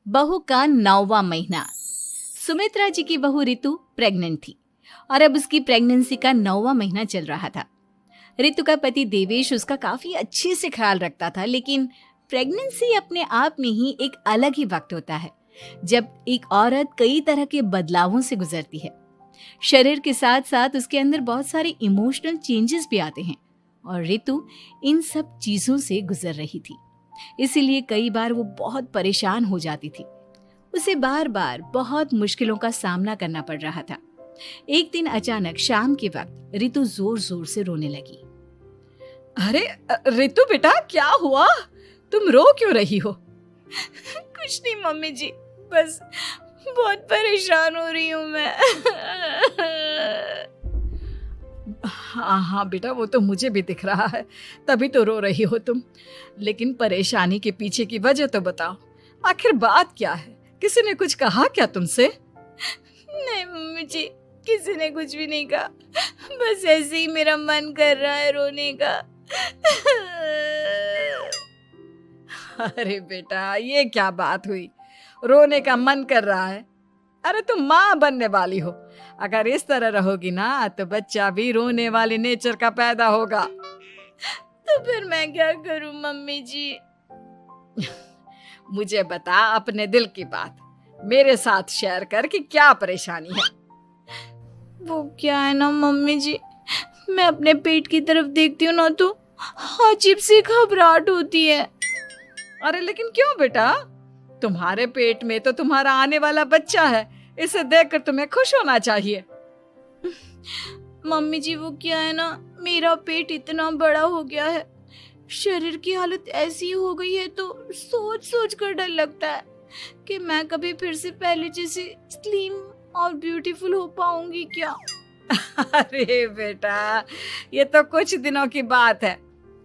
बहू का 9वां महीना। सुमित्रा जी की बहू रितु प्रेग्नेंट थी और अब उसकी प्रेगनेंसी का 9वां महीना चल रहा था। रितु का पति देवेश उसका काफी अच्छे से ख्याल रखता था, लेकिन प्रेगनेंसी अपने आप में ही एक अलग ही वक्त होता है जब एक औरत कई तरह के बदलावों से गुजरती है। शरीर के साथ साथ उसके अंदर बहुत सारे इमोशनल चेंजेस भी आते हैं और रितु इन सब चीजों से गुजर रही थी। इसीलिए कई बार वो बहुत परेशान हो जाती थी। उसे बार बार बहुत मुश्किलों का सामना करना पड़ रहा था। एक दिन अचानक शाम के वक्त रितु जोर जोर से रोने लगी। अरे रितु बेटा, क्या हुआ? तुम रो क्यों रही हो? कुछ नहीं मम्मी जी, बस बहुत परेशान हो रही हूँ मैं। हाँ बेटा, वो तो मुझे भी दिख रहा है, तभी तो रो रही हो तुम। लेकिन परेशानी के पीछे की वजह तो बताओ, आखिर बात क्या है? किसी ने कुछ कहा क्या तुमसे? नहीं मम्मी जी, किसी ने कुछ भी नहीं कहा, बस ऐसे ही मेरा मन कर रहा है रोने का। अरे बेटा, ये क्या बात हुई? रोने का मन कर रहा है? अरे तुम माँ बनने वाली हो, अगर इस तरह रहोगी ना तो बच्चा भी रोने वाले नेचर का पैदा होगा। तो फिर मैं क्या करूं मम्मी जी? मुझे बता अपने दिल की बात, मेरे साथ शेयर कर कि क्या परेशानी है। वो क्या है ना मम्मी जी, मैं अपने पेट की तरफ देखती हूँ ना तो अजीब सी घबराहट होती है। अरे लेकिन क्यों बेटा? तुम्हारे पेट में तो तुम्हारा आने वाला बच्चा है, इसे देखकर तुम्हें खुश होना चाहिए। मम्मी जी वो क्या है ना, मेरा पेट इतना बड़ा हो गया है, शरीर की हालत ऐसी हो गई है तो सोच सोच कर डर लगता है कि मैं कभी फिर से पहले जैसी स्लिम और ब्यूटीफुल हो पाऊंगी क्या। अरे बेटा, ये तो कुछ दिनों की बात है,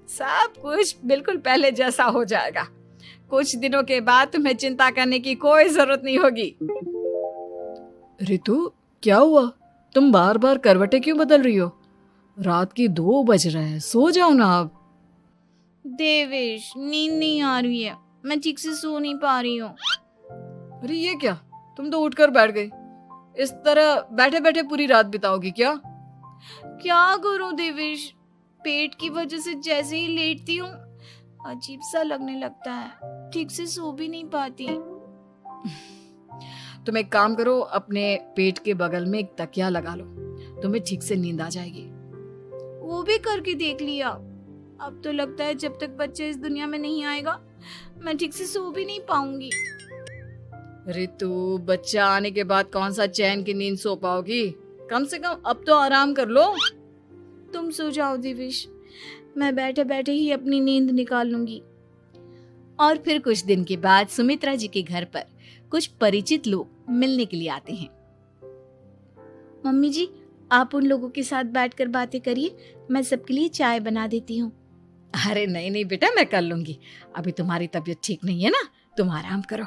सब कुछ बिल्कुल पहले जैसा हो जाएगा। कुछ दिनों के बाद तुम्हें चिंता करने की कोई जरूरत नहीं होगी। रितु, क्या हुआ? तुम बार बार करवटें क्यों बदल रही हो? रात के 2 बज रहे हैं, सो जाओ ना अब। देवेश, नींद नहीं आ रही है, मैं ठीक से सो नहीं पा रही हूँ। अरे ये क्या, तुम तो उठकर बैठ गई। इस तरह बैठे बैठे पूरी रात बिताओगी क्या? क्या करूं देवेश, पेट की वजह से जैसे ही लेटती हूँ अजीब सा लगने लगता है, ठीक से सो भी नहीं पाती। तुम एक काम करो, अपने पेट के बगल में एक तकिया लगा लो, तुम्हें ठीक से नींद आ जाएगी। वो भी करके देख लिया, अब तो लगता है जब तक बच्चा इस दुनिया में नहीं आएगा मैं ठीक से सो भी नहीं पाऊंगी। रितु, बच्चा आने के बाद कौन सा चैन की नींद सो पाओगी? कम से कम अब तो आराम कर लो। तुम सो जाओ देवेश, मैं बैठे बैठे ही अपनी नींद निकाल लूंगी। और फिर कुछ दिन के बाद सुमित्रा जी के घर पर कुछ परिचित लोग मिलने के लिए आते हैं। मम्मी जी, आप उन लोगों के साथ बैठकर बातें करिए, मैं सबके लिए चाय बना देती हूँ। अरे नहीं नहीं बेटा, मैं कर लूंगी, अभी तुम्हारी तबीयत ठीक नहीं है ना, तुम आराम करो।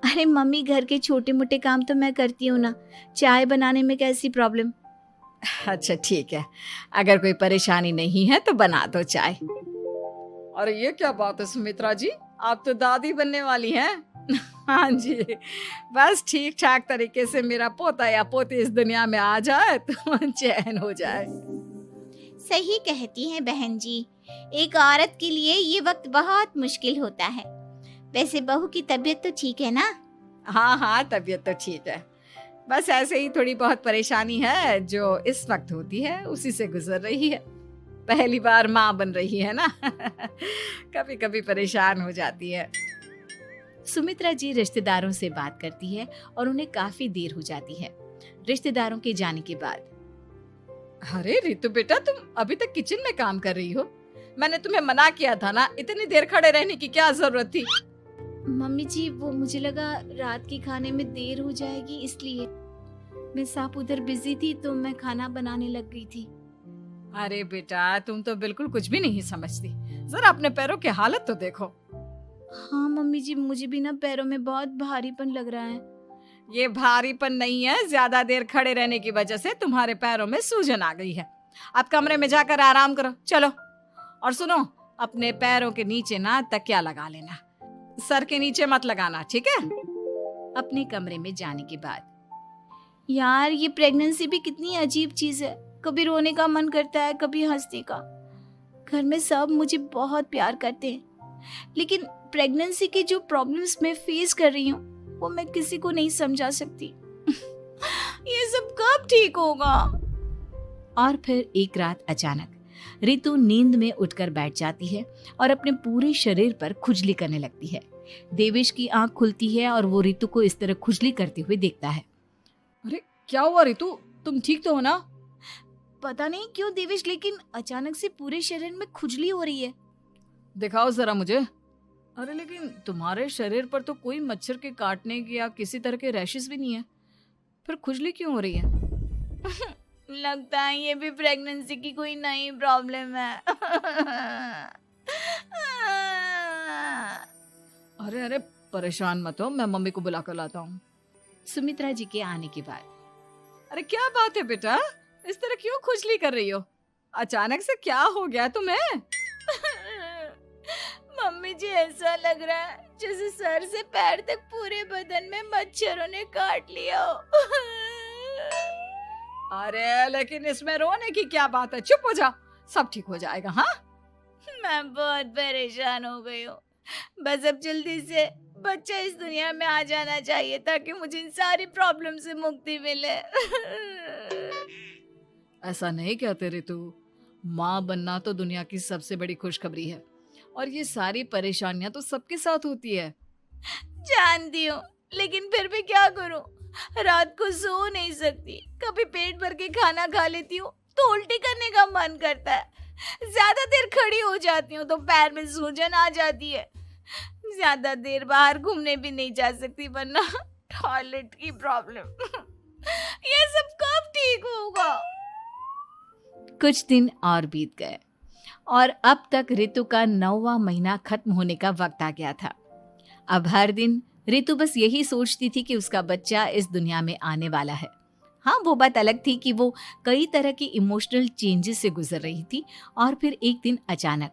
अरे मम्मी, घर के छोटे मोटे काम तो मैं करती हूँ ना, चाय बनाने में कैसी प्रॉब्लम? अच्छा ठीक है, अगर कोई परेशानी नहीं है तो बना दो चाय। अरे ये क्या बात है सुमित्रा जी, आप तो दादी बनने वाली हैं। हाँ जी, बस ठीक ठाक तरीके से मेरा पोता या पोती इस दुनिया में आ जाए तो चैन हो जाए। सही कहती हैं बहन जी, एक औरत के लिए ये वक्त बहुत मुश्किल होता है। वैसे बहू की तबीयत तो ठीक है ना? हाँ हाँ, तबीयत तो ठीक है, बस ऐसे ही थोड़ी बहुत परेशानी है जो इस वक्त होती है, उसी से गुजर रही है। पहली बार माँ बन रही है ना, कभी कभी परेशान हो जाती है। सुमित्रा जी रिश्तेदारों से बात करती है और उन्हें काफी देर हो जाती है। रिश्तेदारों के जाने के बाद, अरे रितु बेटा, तुम अभी तक किचन में काम कर रही हो? मैंने तुम्हें मना किया था ना, इतनी देर खड़े रहने की क्या जरूरत थी? मम्मी जी, वो मुझे लगा रात के खाने में देर हो जाएगी, इसलिए मैं साफ उधर बिजी थी तो मैं खाना बनाने लग गई थी। अरे बेटा, तुम तो बिल्कुल कुछ भी नहीं समझती, जरा अपने पैरों की हालत तो देखो। हाँ मम्मी जी, मुझे भी ना पैरों में बहुत भारीपन लग रहा है। ये भारीपन नहीं है, ज्यादा देर खड़े रहने की वजह से तुम्हारे पैरों में सूजन आ गई है। अब कमरे में जाकर आराम करो, चलो। और सुनो, अपने पैरों के नीचे ना तकिया लगा लेना, सर के नीचे मत लगाना, ठीक है? अपने कमरे में जाने के बाद यार ये प्रेगनेंसी भी कितनी अजीब चीज है, कभी रोने का मन करता है, कभी हंसने का। घर में सब मुझे बहुत प्यार करते हैं, लेकिन प्रेगनेंसी की जो प्रॉब्लम्स मैं फेस कर रही हूँ वो मैं किसी को नहीं समझा सकती। ये सब कब ठीक होगा? और फिर एक रात अचानक रितु नींद में उठकर बैठ जाती है और अपने पूरे शरीर पर खुजली करने लगती है। देवेश की आंख खुलती है और वो रितु को इस तरह खुजली करते हुए देखता है। अरे क्या हुआ रितु, तुम ठीक तो हो ना? पता नहीं क्यों देवेश, लेकिन अचानक से पूरे शरीर में खुजली हो रही है। दिखाओ जरा मुझे। अरे लेकिन तुम्हारे शरीर पर तो कोई मच्छर के काटने की या किसी तरह के रैशेस भी नहीं है, फिर खुजली क्यों हो रही है? लगता है ये भी प्रेगनेंसी की कोई नई प्रॉब्लम है। अरे अरे परेशान मत हो, मैं मम्मी को बुला कर लाता हूँ। सुमित्रा जी के आने के बाद अरे क्या बात है बेटा, इस तरह क्यों खुजली कर रही हो? अचानक से क्या हो गया तुम्हें? मम्मी जी ऐसा लग रहा है जैसे सर से पैर तक पूरे बदन में मच्छरों ने काट लिया हो। अरे लेकिन इसमें रोने की क्या बात है, चुप हो जाओ, सब ठीक हो जाएगा। हाँ मैं बहुत परेशान हो गई हूँ, बस अब जल्दी से बच्चा इस दुनिया में आ जाना चाहिए ताकि मुझे इन सारी प्रॉब्लम से मुक्ति मिले। ऐसा नहीं कहते रितु, माँ बनना तो दुनिया की सबसे बड़ी खुशखबरी है और ये सारी परेशानियां तो सबके साथ होती है। जानती हूँ, लेकिन फिर भी क्या करूँ, रात को सो नहीं सकती, कभी पेट भर के खाना खा लेती हूँ तो उल्टी करने का मन करता है, ज्यादा देर खड़ी हो जाती हूँ तो पैर में सूजन आ जाती है, ज्यादा देर बाहर घूमने भी नहीं जा सकती वरना टॉयलेट की प्रॉब्लम। ये सब कब ठीक होगा? कुछ दिन और बीत गए और अब तक रितु का 9वां महीना खत्म होने का वक्त आ गया था। अब हर दिन रितु बस यही सोचती थी कि उसका बच्चा इस दुनिया में आने वाला है। हाँ, वो बात अलग थी कि वो कई तरह की इमोशनल चेंजेस से गुजर रही थी और फिर एक दिन अचानक,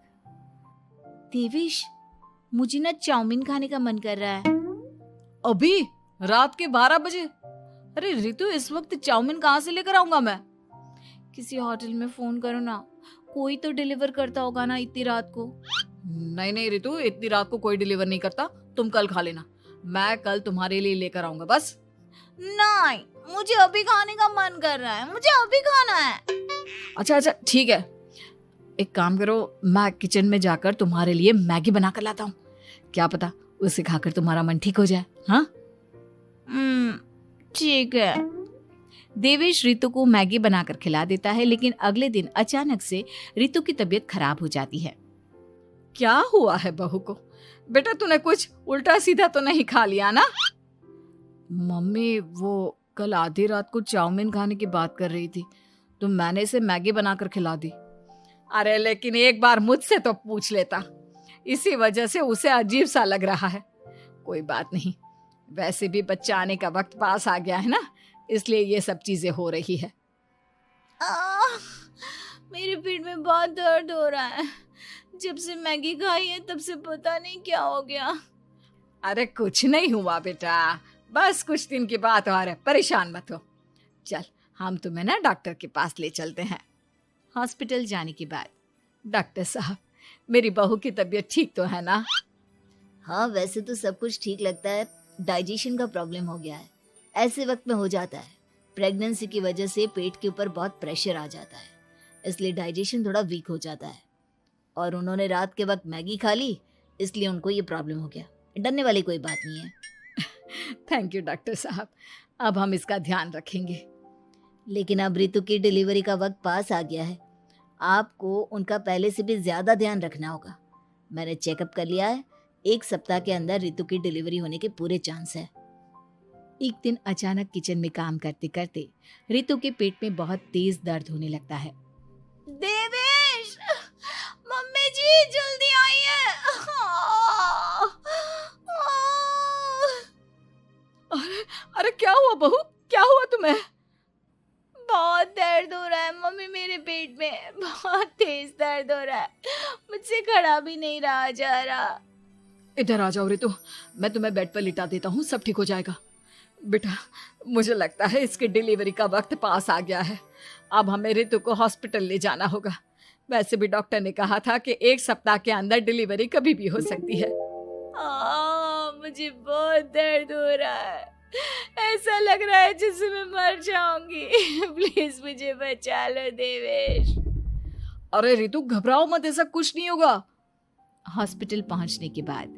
देवेश मुझे ना चाउमीन खाने का मन कर रहा है। अभी रात के 12 बजे? अरे रितु, इस वक्त चाउमीन कहाँ से लेकर आऊंगा मैं? किसी होटल में फोन करो ना, कोई तो डिलीवर करता होगा ना इतनी रात को। नहीं नहीं रितु, इतनी रात को कोई डिलीवर नहीं करता, तुम कल खा लेना, मैं कल तुम्हारे लिए लेकर आऊंगा बस। नहीं, मुझे अभी खाने का मन कर रहा है, मुझे अभी खाना है। अच्छा अच्छा ठीक है, एक काम करो, मैं किचन में जाकर तुम्हारे लिए मैगी बना कर लाता हूँ, क्या पता उसे खाकर तुम्हारा मन ठीक हो जाए। हाँ ठीक है। देवेश रितु को मैगी बनाकर खिला देता है, लेकिन अगले दिन अचानक से रितु की तबीयत खराब हो जाती है। क्या हुआ है बहू को? बेटा तूने कुछ उल्टा सीधा तो नहीं खा लिया ना? मम्मी वो कल आधी रात को चाउमीन खाने की बात कर रही थी तो मैंने इसे मैगी बनाकर खिला दी। अरे लेकिन एक बार मुझसे तो पूछ लेता, इसी वजह से उसे अजीब सा लग रहा है। कोई बात नहीं, वैसे भी बच्चा आने का वक्त पास आ गया है ना, इसलिए ये सब चीजें हो रही है। मेरे पेट में बहुत दर्द हो रहा है, जब से मैगी खाई है तब से पता नहीं क्या हो गया। अरे कुछ नहीं हुआ बेटा, बस कुछ दिन की बात और है, परेशान मत हो। चल हम तुम्हें ना डॉक्टर के पास ले चलते हैं। हॉस्पिटल जाने के बाद, डॉक्टर साहब मेरी बहू की तबीयत ठीक तो है ना? हाँ, वैसे तो सब कुछ ठीक लगता है, डाइजेशन का प्रॉब्लम हो गया है, ऐसे वक्त में हो जाता है। प्रेगनेंसी की वजह से पेट के ऊपर बहुत प्रेशर आ जाता है, इसलिए डाइजेशन थोड़ा वीक हो जाता है। और उन्होंने रात के वक्त मैगी खा ली, इसलिए उनको ये प्रॉब्लम हो गया। डरने वाली कोई बात नहीं है। थैंक यू डॉक्टर साहब, अब हम इसका ध्यान रखेंगे। लेकिन अब रितु की डिलीवरी का वक्त पास आ गया है, आपको उनका पहले से भी ज़्यादा ध्यान रखना होगा। मैंने चेकअप कर लिया है, 1 सप्ताह के अंदर रितु की डिलीवरी होने के पूरे चांस है। एक दिन अचानक किचन में काम करते करते रितु के पेट में बहुत तेज दर्द होने लगता है। देवेश, मम्मी जी जल्दी आइए। अरे क्या हुआ बहू, क्या हुआ तुम्हें? बहुत दर्द हो रहा है मम्मी, मेरे पेट में बहुत तेज दर्द हो रहा है, मुझसे खड़ा भी नहीं रहा जा रहा। इधर आ जाओ रितु, मैं तुम्हें बेड पर लिटा देता हूँ, सब ठीक हो जाएगा। बेटा, मुझे लगता है इसकी डिलीवरी का वक्त पास आ गया है। अब हमें रितु को हॉस्पिटल ले जाना होगा। वैसे भी डॉक्टर ने कहा था कि 1 सप्ताह के अंदर डिलीवरी कभी भी हो सकती है। मुझे बहुत दर्द हो रहा है, ऐसा लग रहा है जैसे मैं मर जाऊंगी। प्लीज मुझे बचा लो देवेश। अरे रितु, घबराओ मत, ऐसा कुछ नहीं होगा। हॉस्पिटल पहुंचने के बाद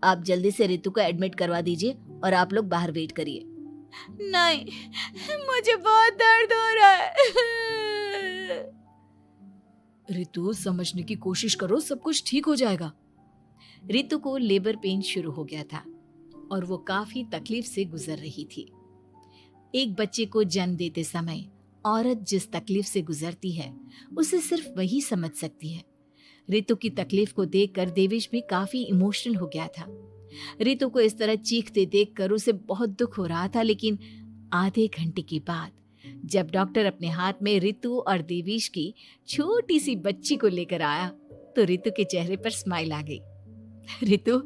आप जल्दी से रितु को एडमिट करवा दीजिए और आप लोग बाहर वेट करिए। नहीं, मुझे बहुत दर्द हो रहा है। रितु, समझने की कोशिश करो, सब कुछ ठीक हो जाएगा। रितु को लेबर पेन शुरू हो गया था और वो काफी तकलीफ से गुजर रही थी। एक बच्चे को जन्म देते समय औरत जिस तकलीफ से गुजरती है उसे सिर्फ वही समझ सकती है। रितु की तकलीफ को देखकर देवेश भी काफी इमोशनल हो गया था। रितु को इस तरह चीखते देखकर उसे बहुत दुख हो रहा था, लेकिन आधे घंटे के बाद जब डॉक्टर अपने हाथ में रितु और देवेश की छोटी सी बच्ची को लेकर आया तो रितु के चेहरे पर स्माइल आ गई। रितु,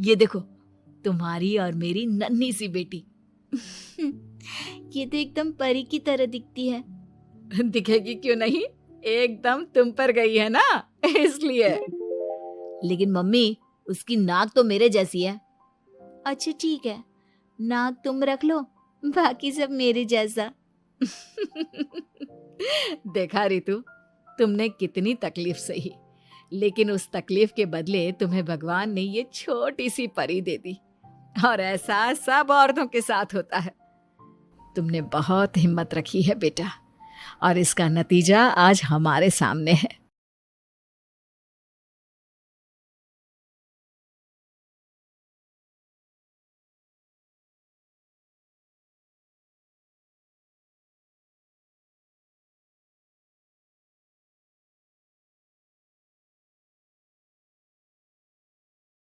ये देखो, तुम्हारी और मेरी नन्ही सी बेटी। ये तो एकदम परी की तरह दिखती है। दिखेगी क्यों नहीं, एकदम तुम पर गई है ना, इसलिए। लेकिन मम्मी, उसकी नाक तो मेरे जैसी है। अच्छा ठीक है, नाक तुम रख लो, बाकी सब मेरे जैसा। देखा रितु, तुमने कितनी तकलीफ सही, लेकिन उस तकलीफ के बदले तुम्हें भगवान ने ये छोटी सी परी दे दी। और ऐसा सब औरतों के साथ होता है। तुमने बहुत हिम्मत रखी है बेटा, और इसका नतीजा आज हमारे सामने है।